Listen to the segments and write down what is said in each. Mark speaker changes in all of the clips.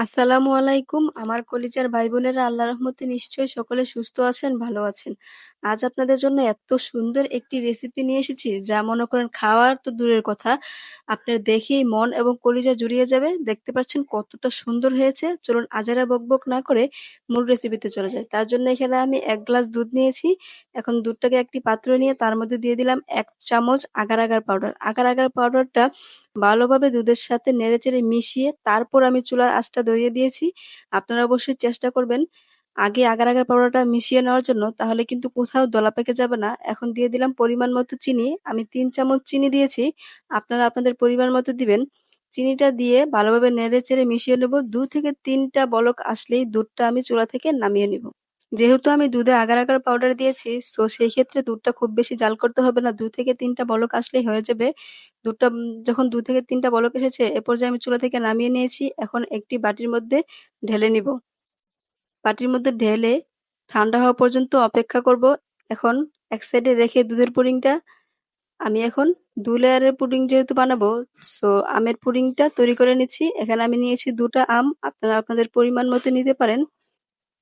Speaker 1: আসসালামু আলাইকুম আমার কলিজার ভাই বোনেরা, আল্লাহ রহমতে নিশ্চয়ই সকলে সুস্থ আছেন, ভালো আছেন। আজ আপনাদের জন্য এত সুন্দর একটি রেসিপি নিয়ে এসেছি, যা মনে করেন খাওয়ার তো দূরের কথা, আপনার দেখেই মন এবং কলিজা জুড়িয়ে যাবে। দেখতে পাচ্ছেন কতটা সুন্দর হয়েছে। চলুন আজারা বকবক না করে মূল রেসিপিতে চলে যায়। তার জন্য এখানে আমি 1 গ্লাস দুধ নিয়েছি। এখন দুধটাকে একটি পাত্রে নিয়ে তার মধ্যে দিয়ে দিলাম 1 চামচ agar agar powder. Agar agar পাউডারটা ভালোভাবে দুধের সাথে নেড়েচেড়ে মিশিয়ে তারপর আমি চুলার আঁচটা ধরিয়ে দিয়েছি। আপনারা অবশ্যই চেষ্টা করবেন আগে আগার আগার পাউডারটা মিশিয়ে নেওয়ার জন্য, তাহলে কিন্তু কোথাও দলা পেকে যাবে না। এখন দিয়ে দিলাম পরিমাণ মতো চিনি। আমি 3 চামচ চিনি দিয়েছি, আপনারা আপনাদের পরিমাণ মতো দিবেন। চিনিটা দিয়ে ভালোভাবে নেড়েচেড়ে মিশিয়ে নেব। 2 থেকে 3টা বলক আসলেই দুধটা আমি চুলা থেকে নামিয়ে নিব। যেহেতু আমি দুধে আগার আগার পাউডার দিয়েছি, সো সেই ক্ষেত্রে দুধটা খুব বেশি জাল করতে হবে না। 2 থেকে 3টা বলক আসলেই হয়ে যাবে। দুধটা যখন 2 থেকে 3টা বলক এসেছে, এ পর্যায়ে আমি চুলা থেকে নামিয়ে নিয়েছি। এখন একটি বাটির মধ্যে ঢেলে নিব। বাটির মধ্যে ঢেলে ঠান্ডা হওয়া পর্যন্ত অপেক্ষা করব। এখন এক সাইডে রেখে দুধের পুডিংটা আমি এখন 2 লেয়ারের পুডিং যেহেতু বানাবো, সো আমের পুডিংটা তৈরি করে নিচ্ছি। এখানে আমি নিয়েছি 2টা আম, আপনারা আপনাদের পরিমাণ মতো নিতে পারেন।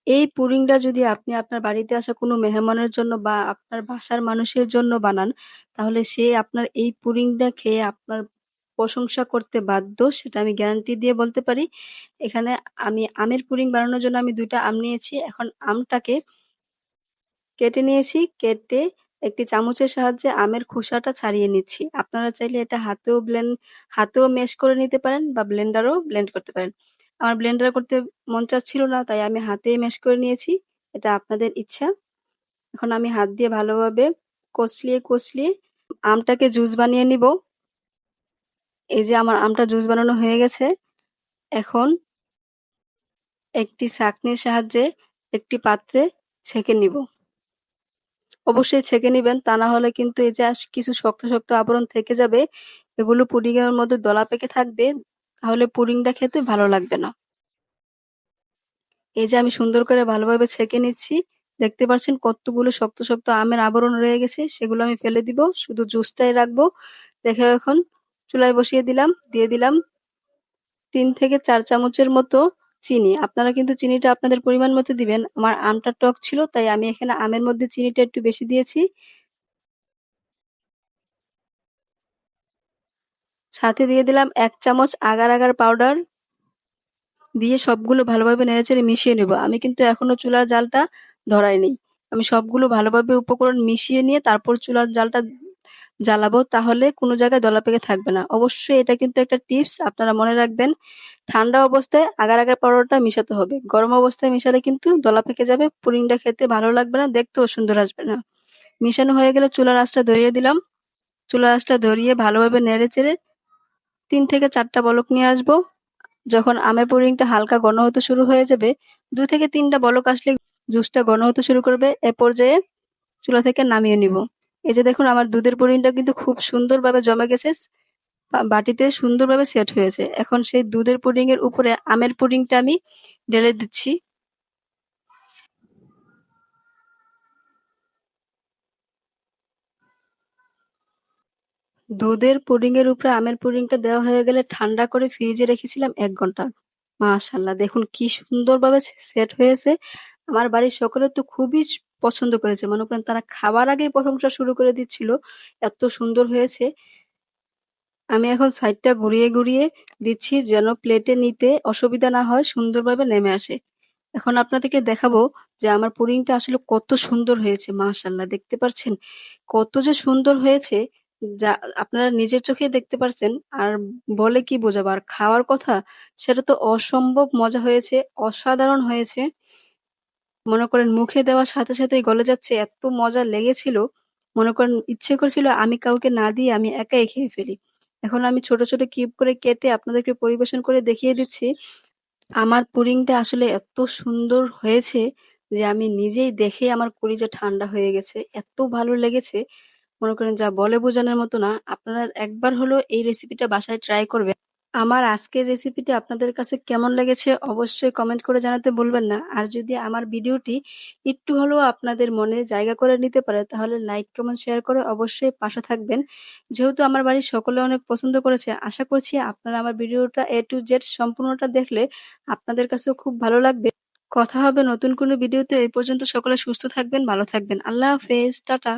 Speaker 1: এই পুডিংটা যদি আপনি আপনার বাড়িতে আসা কোনো মেহমানের জন্য বা আপনার বাসার মানুষের জন্য বানান, তাহলে সে আপনার এই পুডিংটা খেয়ে আপনার প্রশংসা করতে বাধ্য, সেটা আমি গ্যারান্টি দিয়ে বলতে পারি। এখানে আমি আমের পুডিং বানানোর জন্য আমি 2টা আম নিয়েছি। এখন আমটাকে কেটে নিয়েছি। কেটে একটি চামচের সাহায্যে আমের খোসাটা ছাড়িয়ে নিচ্ছি। আপনারা চাইলে এটা হাতেও ম্যাশ করে নিতে পারেন বা ব্লেন্ডারেও ব্লেন্ড করতে পারেন। আমার ব্লেন্ডার করতে মন চাচ্ছিল না, তাই আমি হাতেই ম্যাশ করে নিয়েছি। এটা আপনাদের ইচ্ছা। এখন আমি হাত দিয়ে ভালোভাবে কচলিয়ে আমটাকে জুস বানিয়ে নিব। এই যে আমার আমটা জুস বানানো হয়ে গেছে। এখন একটি ছাঁকনির সাহায্যে একটি পাত্রে ছেঁকে নিব। অবশ্যই ছেঁকে নিবেন, তা না হলে কিন্তু এই যে কিছু শক্ত শক্ত আবরণ থেকে যাবে, এগুলো পুডিং এর মধ্যে দলা পেকে থাকবে, তাহলে পুডিংটা খেতে ভালো লাগবে না। এই যে আমি সুন্দর করে ভালোভাবে ছেঁকে নিচ্ছি। দেখতে পাচ্ছেন কতগুলো শক্ত শক্ত আমের আবরণ রয়ে গেছে, সেগুলো আমি ফেলে দিব, শুধু জুসটাই রাখবো। রেখে এখন চুলায় বসিয়ে দিলাম। দিয়ে দিলাম 3 থেকে 4 চামচের মতো চিনি। আপনারা কিন্তু চিনিটা আপনাদের পরিমাণ মতো দিবেন। আমার আমটা টক ছিল, তাই আমি এখানে আমের মধ্যে চিনিটা একটু বেশি দিয়েছি। সাথে দিয়ে দিলাম 1 চামচ আগার আগার পাউডার। দিয়ে সবগুলো ভালোভাবে নেড়েচেড়ে মিশিয়ে নেব। আমি কিন্তু এখনো চুলার জালটা ধরাইনি। আমি সবগুলো ভালোভাবে উপকরণ মিশিয়ে নিয়ে তারপর চুলার জালটা জ্বালাবো, তাহলে কোনো জায়গায় দলা পেকে থাকবে না। অবশ্যই এটা কিন্তু একটা টিপস, আপনারা মনে রাখবেন। ঠান্ডা অবস্থায় আগার আগার পাউডারটা মিশাতে হবে। গরম অবস্থায় মিশালে কিন্তু দলা পেকে যাবে, পুডিংটা খেতে ভালো লাগবে না, দেখতেও সুন্দর আসবে না। মিশানো হয়ে গেলে চুলার আঁচটা ধরিয়ে দিলাম। চুলার আঁচটা ধরিয়ে ভালোভাবে নেড়েচেড়ে 3 থেকে 4টা বলক নিয়ে আসবো। যখন আমের পুডিংটা হালকা ঘন হতে শুরু হয়ে যাবে, 2 থেকে 3টা বলক আসলে জুসটা ঘন হতে শুরু করবে। এ পর্যায়ে চুলা থেকে নামিয়ে নিব। এই যে দেখুন আমার দুধের পুডিংটা কিন্তু খুব সুন্দরভাবে জমে গেছে, বাটিতে সুন্দরভাবে সেট হয়েছে। এখন সেই দুধের পুডিং এর উপরে আমের পুডিংটা আমি ঢেলে দিচ্ছি। দুধের পুডিং এর উপরে আমের পুডিংটা দেওয়া হয়ে গেলে ঠান্ডা করে ফ্রিজে রেখেছিলাম 1 ঘন্টা। মাশাআল্লাহ, দেখুন কি সুন্দরভাবে সেট হয়েছে। আমার বাড়ির সকলে তো খুবই পছন্দ করেছে। মনে করেন তারা খাবার আগেই প্রশংসা শুরু করে দিচ্ছিল, এত সুন্দর হয়েছে। আমি এখন সাইডটা ঘুরিয়ে দিচ্ছি যেন প্লেটে নিতে অসুবিধা না হয়, সুন্দরভাবে নেমে আসে। এখন আপনাদেরকে দেখাবো যে আমার পুডিংটা আসলে কত সুন্দর হয়েছে। মাশাআল্লাহ, দেখতে পাচ্ছেন কত যে সুন্দর হয়েছে, যা আপনারা নিজের চোখেই দেখতে পারছেন। আর বলে কি বোঝাবো, আর খাওয়ার কথা, সেটা তো অসম্ভব মজা হয়েছে, অসাধারণ হয়েছে। মনে করেন মুখে দেওয়ার সাথে সাথেই গলে যাচ্ছে, এত মজা লেগেছিল। মনে করেন ইচ্ছে করছিল আমি কাউকে না দিয়ে আমি একাই খেয়ে ফেলি। এখন আমি ছোট ছোট কিউব করে কেটে আপনাদেরকে পরিবেশন করে দেখিয়ে দিচ্ছি। আমার পুডিংটা আসলে এত সুন্দর হয়েছে যে আমি নিজেই দেখে আমার কলিজা ঠান্ডা হয়ে গেছে। এত ভালো লেগেছে, মনে করেন যা বলে বোঝানোর মতো না। আপনারা একবার হলেও এই রেসিপিটা বাসায় ট্রাই করবেন। আমার আজকের রেসিপিটি আপনাদের কাছে কেমন লেগেছে অবশ্যই কমেন্ট করে জানাতে ভুলবেন না। আর যদি আমার ভিডিওটি একটু হলেও আপনাদের মনে জায়গা করে নিতে পারে তাহলে লাইক, কমেন্ট, শেয়ার করে অবশ্যই পাশে থাকবেন। যেহেতু আমার বাড়ির সকলে অনেক পছন্দ করেছে, আশা করছি আপনারা আমার ভিডিওটা A to Z সম্পূর্ণটা দেখলে আপনাদের কাছেও খুব ভালো লাগবে। কথা হবে নতুন কোনো ভিডিওতে। এই পর্যন্ত সকলে সুস্থ থাকবেন, ভালো থাকবেন। আল্লাহ হাফেজ, টাটা।